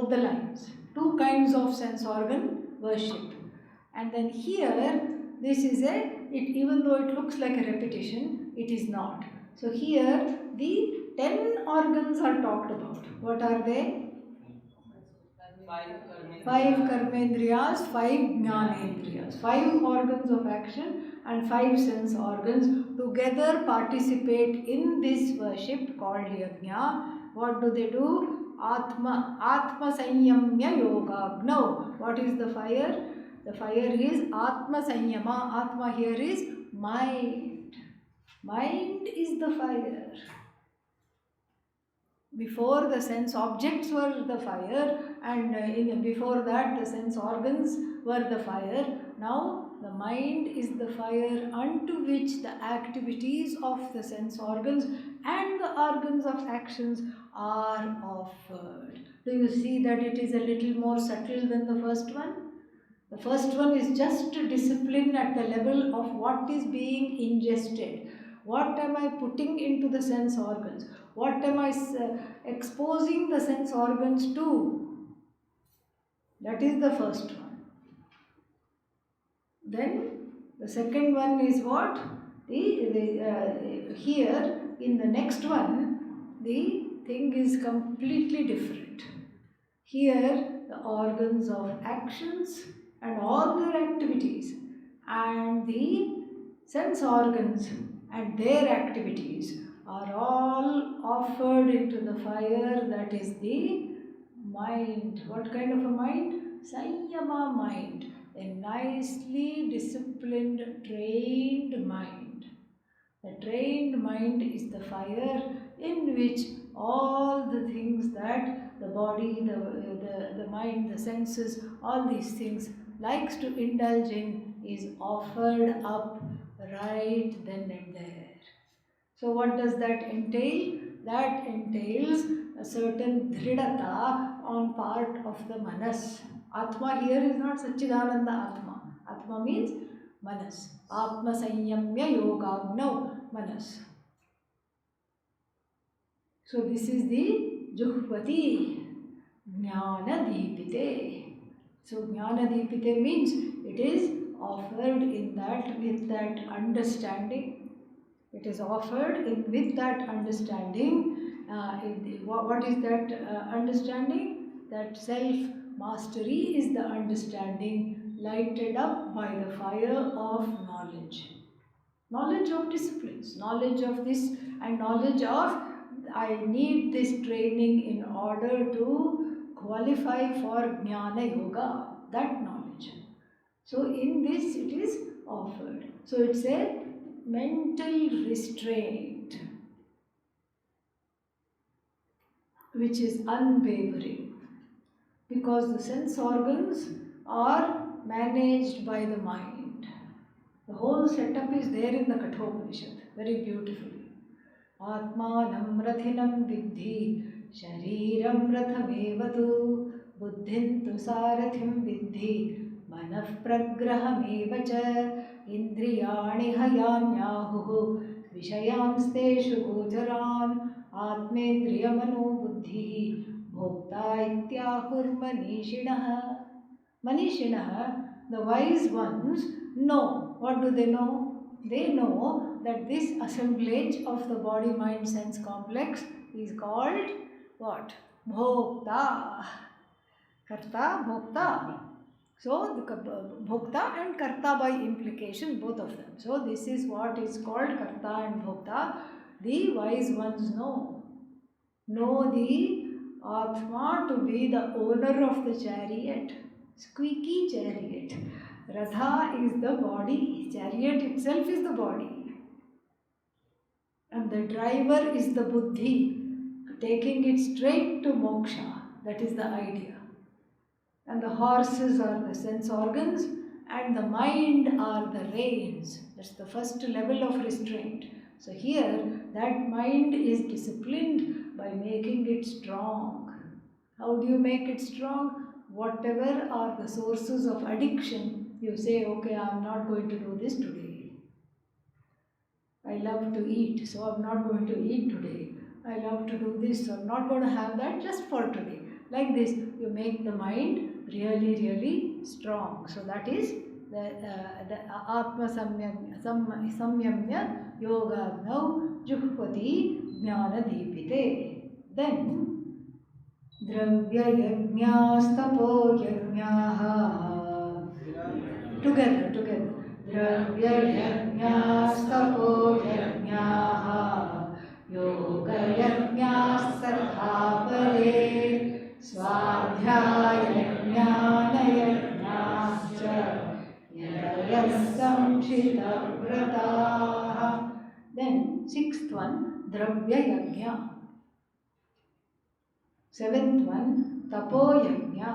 the lines. 2 kinds of sense organ worship. And then here, this is even though it looks like a repetition, it is not. So here, the 10 organs are talked about. What are they? 5 karmendriyas, 5 jnanendriyas. 5 organs of action and 5 sense organs together participate in this worship called yajna. What do they do? Atma sanyamya yoga. Now, what is the fire? The fire is Atma Sanyama. Atma here is mind. Mind is the fire. Before the sense objects were the fire, and before that the sense organs were the fire. Now the mind is the fire unto which the activities of the sense organs and the organs of actions are offered. Do you see that it is a little more subtle than the first one? The first one is just discipline at the level of what is being ingested. What am I putting into the sense organs? What am I exposing the sense organs to? That is the first one. Then the second one is what? Here in the next one, the thing is completely different. Here the organs of actions and all their activities and the sense organs and their activities are all offered into the fire, that is the mind. What kind of a mind? Sanyama mind. A nicely disciplined, trained mind. The trained mind is the fire in which all the things that the body, the mind, the senses, all these things likes to indulge in is offered up right then and there. So what does that entail? That entails a certain dridata on part of the manas. Atma here is not Satchidananda Atma. Atma means manas. Atma sanyamya yogagnav manas. So this is the Juhvati Jnana Deepite. So Jnana Deepite means it is offered in that with that understanding. It is offered with that understanding. What is that understanding? That self-mastery is the understanding lighted up by the fire of knowledge. Knowledge of disciplines, knowledge of this and knowledge of I need this training in order to qualify for Jnana Yoga, that knowledge. So in this it is offered. So it's a mental restraint which is unwavering, because the sense organs are managed by the mind. The whole setup is there in the Kathopanishad very beautifully. Atmanam rathinam vidhi shariram rathamevatu buddhin tu sarathim vidhi manah pragraham cha indriyani hayanyahu vishayansteshu gocharan atmendriyamano buddhi bhokta ityahurmanishinah. Manishinah, the wise ones, know. What do they know? They know that this assemblage of the body, mind, sense complex is called what? Bhokta. Karta, Bhokta. So, the Bhokta and Karta by implication, both of them. So, this is what is called Karta and Bhokta. The wise ones know. Know the Atma to be the owner of the chariot. Squeaky chariot. Ratha is the body. Chariot itself is the body. And the driver is the buddhi, taking it straight to moksha. That is the idea. And the horses are the sense organs, and the mind are the reins. That's the first level of restraint. So here, that mind is disciplined by making it strong. How do you make it strong? Whatever are the sources of addiction, you say, okay, I am not going to do this today. I love to eat, so I am not going to eat today. I love to do this, so I am not going to have that just for today. Like this, you make the mind really, really strong. So that is the Atma Samyamya Yoga Now Juhpati Jnana Deepite. Then Dravyayajnastapo yajnaha. Together. Dravyayajnastapo yajnaha. Yoga yajnasarthapare. Swadhyaya jnana yajnascha. Yadayasamshita vrataha. Then sixth one, Dravyayajna. Seventh one, Tapo Yajna.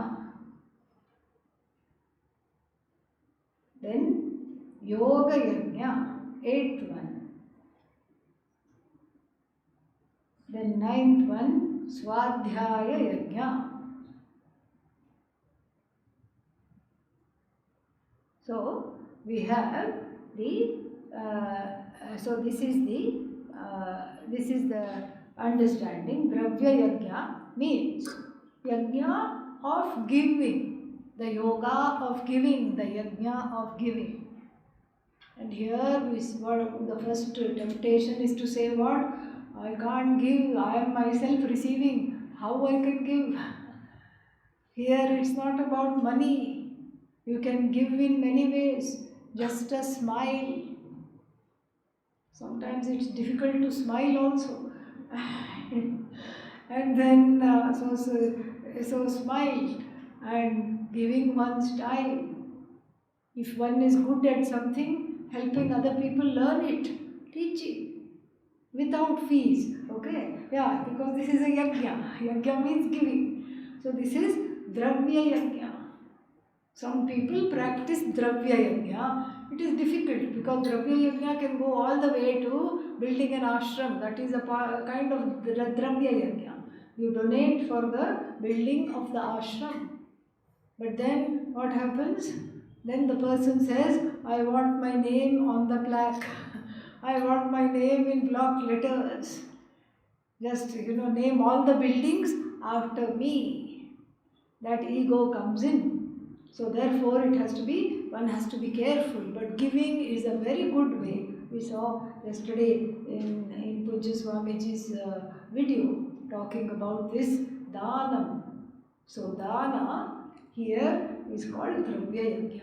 Then Yoga Yajna, eighth one. Then ninth one, Swadhyaya Yajna. So we have the so this is the understanding. Dravya Yajna means yajna of giving, the yoga of giving, the yajna of giving. And here the first temptation is to say what? I can't give, I am myself receiving, how I can give? Here it's not about money. You can give in many ways, just a smile. Sometimes it's difficult to smile also. And then so smile and giving one's time. If one is good at something, helping other people learn it, teaching without fees. Okay? Yeah, because this is a yajna. Yajna means giving. So this is Dravya Yajna. Some people practice Dravya Yajna. It is difficult because Dravya Yajna can go all the way to building an ashram. That is a kind of Dravya Yajna. You donate for the building of the ashram. But then what happens? Then the person says, I want my name on the plaque. I want my name in block letters. Just, name all the buildings after me. That ego comes in. So therefore one has to be careful. But giving is a very good way. We saw yesterday in Pujya Swamiji's video talking about this Dhanam. So Dana here is called Dravya Yajna.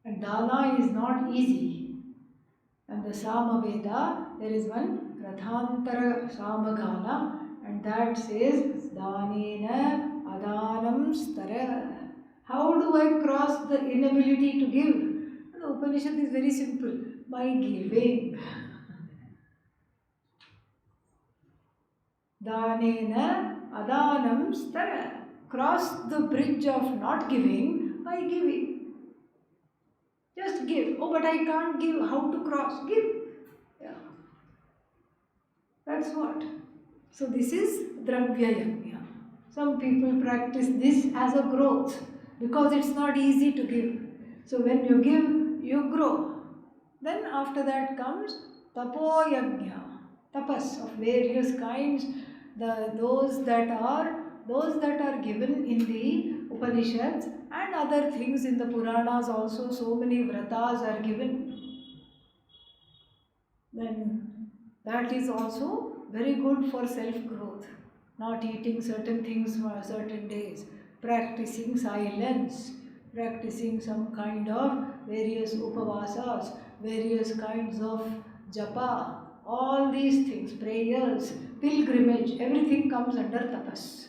And Dana is not easy. And the Samaveda, there is one Radhantara Samagana, and that says Danena Adanam Stara. How do I cross the inability to give? And the Upanishad is very simple, by giving. Danena Adanam Stara. Cross the bridge of not giving by giving. Just give. Oh, but I can't give. How to cross? Give. Yeah. That's what. So this is Dravya Yajna. Some people practice this as a growth because it's not easy to give. So when you give, you grow. Then after that comes Tapo Yajna. Tapas of various kinds. Those that are given in the Upanishads and other things in the Puranas also, so many vratas are given. Then that is also very good for self-growth. Not eating certain things for certain days, practicing silence, practicing some kind of various upavasas, various kinds of japa, all these things, prayers, pilgrimage, everything comes under tapas.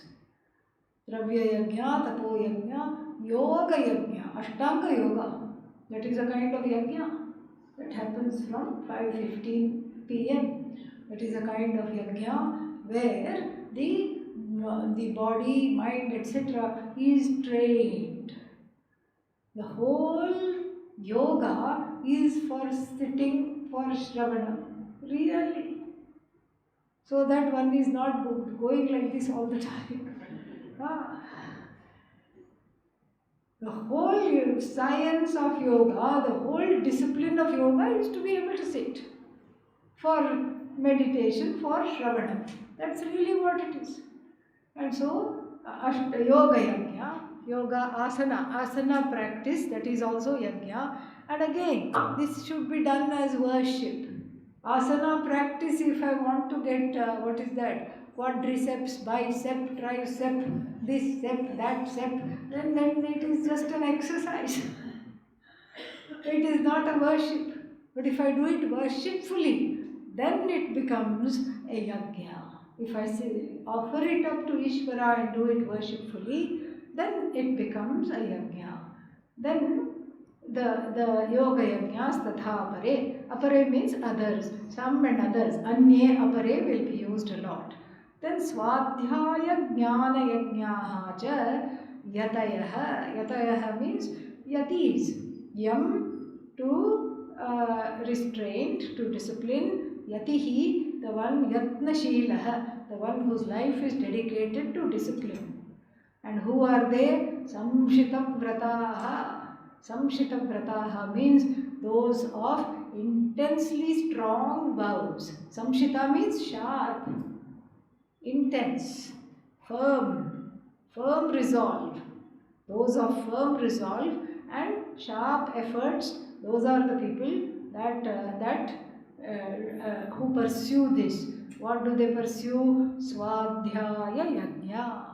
Dravya Yajna, Tapo Yajna, Yoga Yajna, Ashtanga Yoga. That is a kind of yajna that happens from 5:15 p.m. That is a kind of yajna where the body, mind, etc. is trained. The whole yoga is for sitting, for Shravana. Really. So that one is not going like this all the time. The whole science of yoga, the whole discipline of yoga is to be able to sit for meditation, for Shravana. That's really what it is. And so, yoga yajna, yoga asana practice, that is also yajna. And again, this should be done as worship. Asana practice, if I want to get, what is that? Quadriceps, bicep, tricep, this step, that step, then it is just an exercise. It is not a worship. But if I do it worshipfully, then it becomes a yajna. If I offer it up to Ishvara and do it worshipfully, then it becomes a yajna. Then the yoga yajnas tatha apare. Apare means others, some and others. Anye apare will be used a lot. Then swadhyaya jnana yajnaha cha yatayaha. Yatayaha means yatis. Yam to restraint, to discipline. Yatihi, the one yatnashilaha, the one whose life is dedicated to discipline. And who are they? Samshita vrataha. Samshita vrataha means those of intensely strong vows. Samshita means sharp, intense, firm resolve. Those of firm resolve and sharp efforts, those are the people that who pursue this. What do they pursue? Swadhyaya yajna.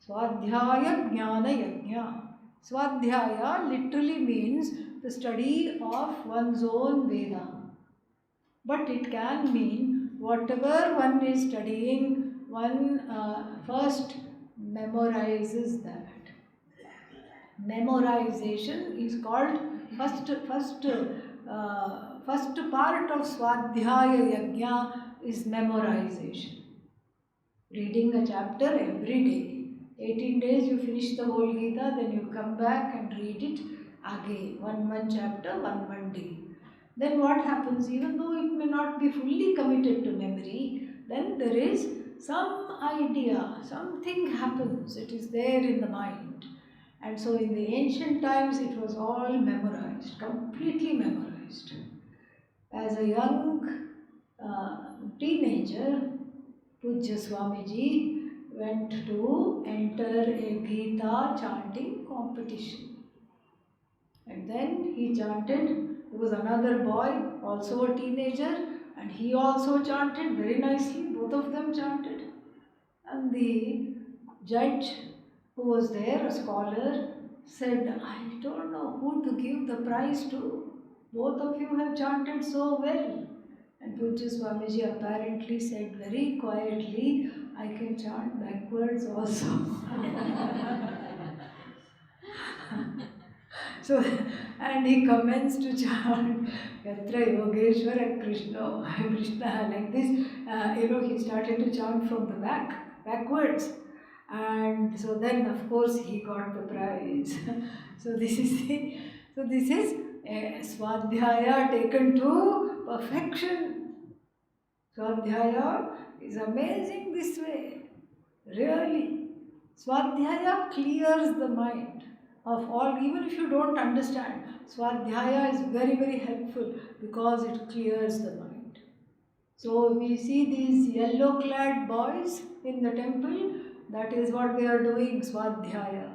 Swadhyaya jnana yajna. Swadhyaya literally means the study of one's own Veda. But it can mean whatever one is studying, one first memorizes that. Memorization is called first part of Swadhyaya Yajna is memorization. Reading a chapter every day. 18 days you finish the whole Gita, then you come back and read it again. One chapter, one day. Then what happens? Even though it may not be fully committed to memory, then there is some idea, something happens, it is there in the mind. And so in the ancient times it was all memorized, completely memorized. As a young teenager, Pujya Swamiji went to enter a Gita chanting competition. And then he chanted. There was another boy, also a teenager, and he also chanted very nicely. Both of them chanted. And the judge, who was there, a scholar, said, I don't know who to give the prize to. Both of you have chanted so well. And Pujya Swamiji apparently said very quietly, I can chant backwards also. So, and he commenced to chant Yatra Yogeshwara Krishna, like this. He started to chant from the backwards. And so then, of course, he got the prize. So this is Swadhyaya taken to perfection. Swadhyaya is amazing this way. Really. Swadhyaya clears the mind of all, even if you don't understand. Swadhyaya is very, very helpful because it clears the mind. So we see these yellow clad boys in the temple, that is what they are doing, Swadhyaya.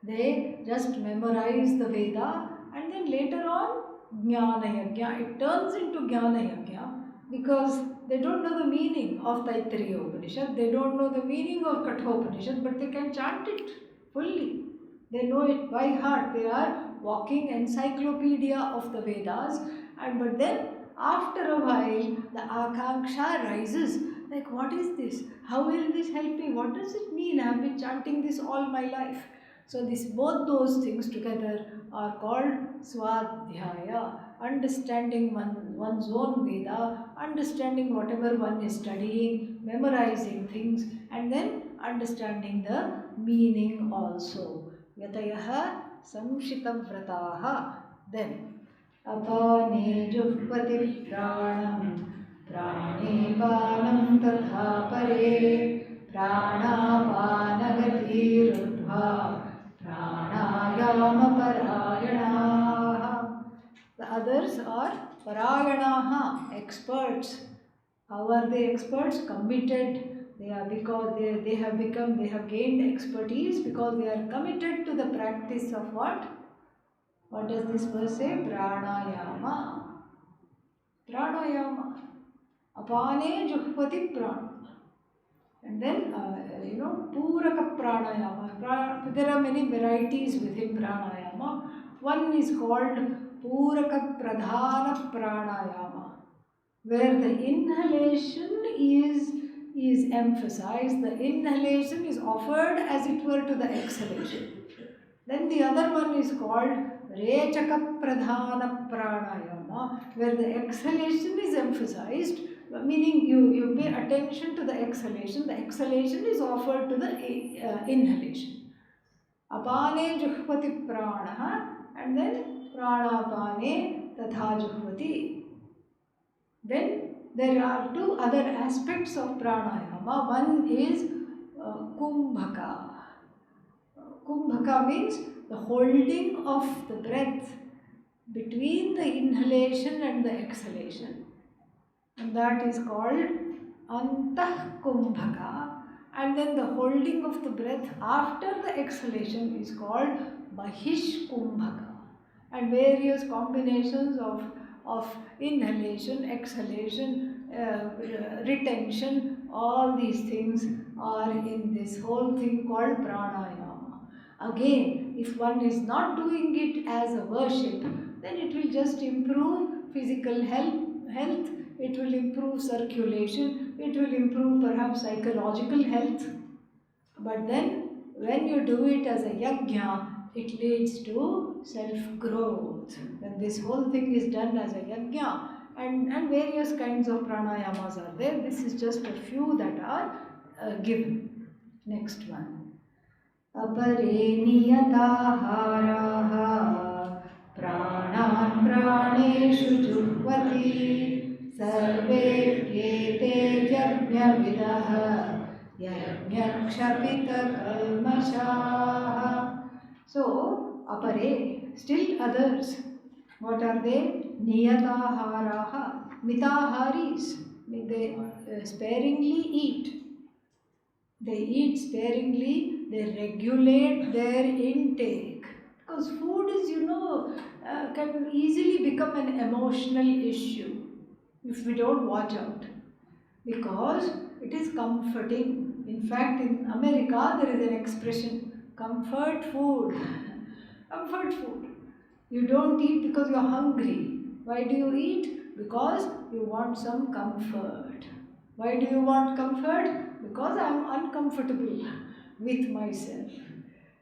They just memorize the Veda and then later on, Jnana Yajna. It turns into Jnana Yajna because they don't know the meaning of Taittiriya Upanishad, they don't know the meaning of Kathopanishad, but they can chant it fully. They know it by heart. They are walking encyclopedia of the Vedas. But then after a while, the Akanksha rises. Like, what is this? How will this help me? What does it mean? I have been chanting this all my life. So both those things together are called Swadhyaya, understanding one's own Veda, understanding whatever one is studying, memorizing things, and then understanding the meaning also. Yatayaha samshitavrataha. Then apane juhvati pranam prane panam tatha pare pranapanagathiruddha pranayamaparayanaha. The others are parayanaha, experts. How are they experts? Committed. They are because they have gained expertise because they are committed to the practice of what? What does this verse say? Pranayama. Pranayama. Apane juhvati prana. And then, Puraka Pranayama. There are many varieties within Pranayama. One is called Puraka Pradhana Pranayama, where the inhalation is emphasized. The inhalation is offered as it were to the exhalation. Then the other one is called Rechaka Pradhana Pranayama, where the exhalation is emphasized, meaning you pay attention to the exhalation. The exhalation is offered to the inhalation. Apane juhvati pranaha, and then pranapane tatha juhvati. Then there are two other aspects of pranayama. One is kumbhaka. Kumbhaka means the holding of the breath between the inhalation and the exhalation, and that is called antah kumbhaka. And then the holding of the breath after the exhalation is called bahish kumbhaka. And various combinations of inhalation, exhalation, retention, all these things are in this whole thing called pranayama. Again, if one is not doing it as a worship, then it will just improve physical health, it will improve circulation, it will improve perhaps psychological health. But then when you do it as a yajna, it leads to self-growth. When this whole thing is done as a yajna, and various kinds of pranayamas are there. This is just a few that are given. Next one. अपरे नियताहाराः प्राणान् प्राणेषु जुह्वति सर्वेऽप्येते यज्ञविदः यज्ञक्षपितकल्मषाः. So, apare, still others. What are they? Niyataharaha, mitaharis. They sparingly eat. They eat sparingly, they regulate their intake. Because food is, can easily become an emotional issue if we don't watch out. Because it is comforting. In fact, in America, there is an expression, comfort food. Comfort food. You don't eat because you're hungry. Why do you eat? Because you want some comfort. Why do you want comfort? Because I am uncomfortable with myself.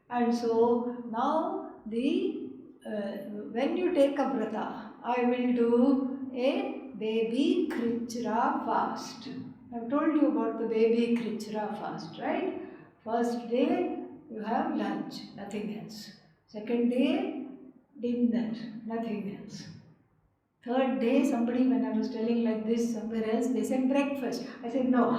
And so now when you take a vrata, I will do a baby krichra fast. I've told you about the baby krichra fast, right? First day you have lunch, nothing else. Second day, dinner, nothing else. Third day, somebody, when I was telling like this somewhere else, they said breakfast. I said no.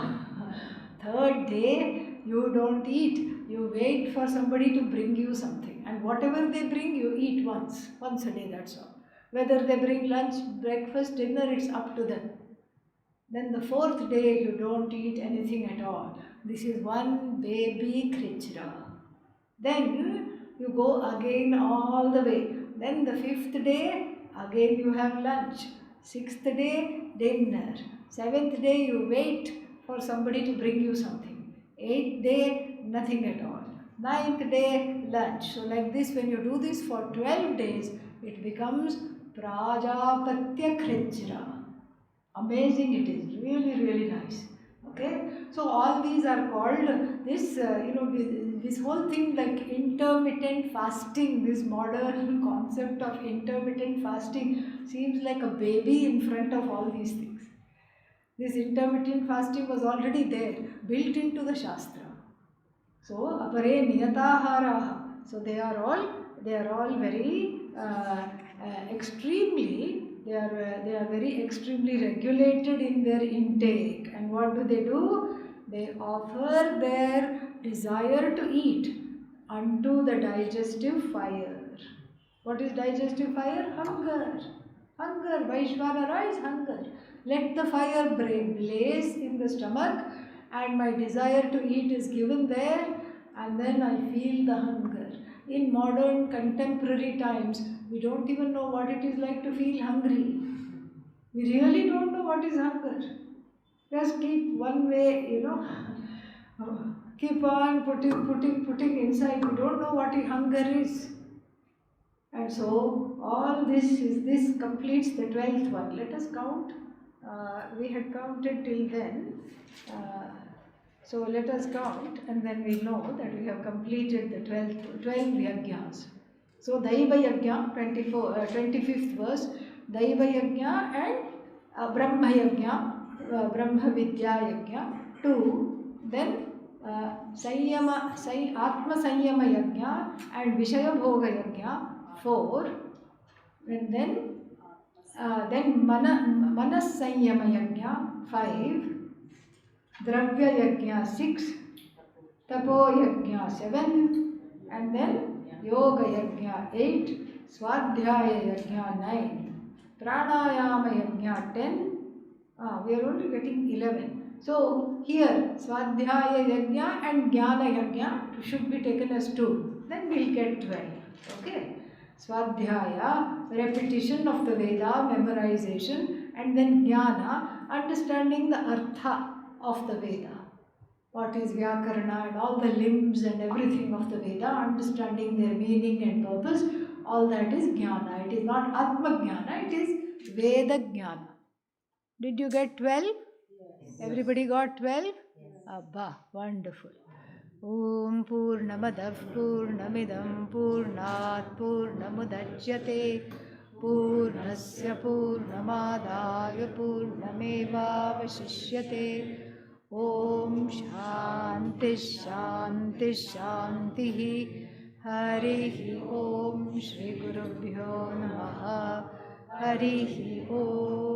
Third day, you don't eat. You wait for somebody to bring you something. And whatever they bring, you eat once a day, that's all. Whether they bring lunch, breakfast, dinner, it's up to them. Then the fourth day, you don't eat anything at all. This is one baby krichra. Then you go again all the way. Then the fifth day, again you have lunch. Sixth day, dinner. Seventh day, you wait for somebody to bring you something. Eighth day, nothing at all. Ninth day, lunch. So like this, when you do this for 12 days, it becomes Prajapatya Krichra. Amazing it is, really nice. Okay, so all these are called this, this whole thing like intermittent fasting, this modern concept of intermittent fasting seems like a baby in front of all these things. This intermittent fasting was already there, built into the Shastra. So, apare niyataharaha. So they are all very extremely. They are very extremely regulated in their intake. And what do? They offer their desire to eat unto the digestive fire. What is digestive fire? Hunger. Hunger. Vaishvanara is hunger. Let the fire blaze in the stomach, and my desire to eat is given there, and then I feel the hunger. In modern contemporary times, we don't even know what it is like to feel hungry. We really don't know what is hunger. Just keep one way, keep on putting inside. We don't know what hunger is. And so all this completes the 12th one. Let us count. We had counted till then. So let us count, and then we know that we have completed the 12 yajnas. So Daiva Yajna, 25th verse, Daiva Yajna and Brahma Yajna, Brahma Vidya Yajna, 2. Then Atma Sanyama Yajna and Vishaya Bhoga Yajna, 4. And then Manas Sanyama Yajna, 5. Dravya Yajna, 6. Tapo Yajna, 7. And then Yoga Yajna, 8. Swadhyaya Yajna, 9. Pranayama Yajna, 10. We are only getting 11. So here Swadhyaya Yajna and Jnana Yajna should be taken as 2. Then we will get 12. Okay. Swadhyaya, repetition of the Veda, memorization, and then Jnana, understanding the Artha of the Veda. What is Vyakarana and all the limbs and everything of the Veda, understanding their meaning and purpose, all that is Jnana. It is not Atma Jnana, it is Veda Jnana. Did you get 12? Yes. Everybody got 12? Yes. Abba, wonderful. Om Purnamadav Purnamidam Purnat Purnamudachyate Purnasya Purnamadaya Purnameva Vashishyate Om Shanti Shanti Shanti. Harihi Om Shri Gurubhyo Namaha. Harihi Om.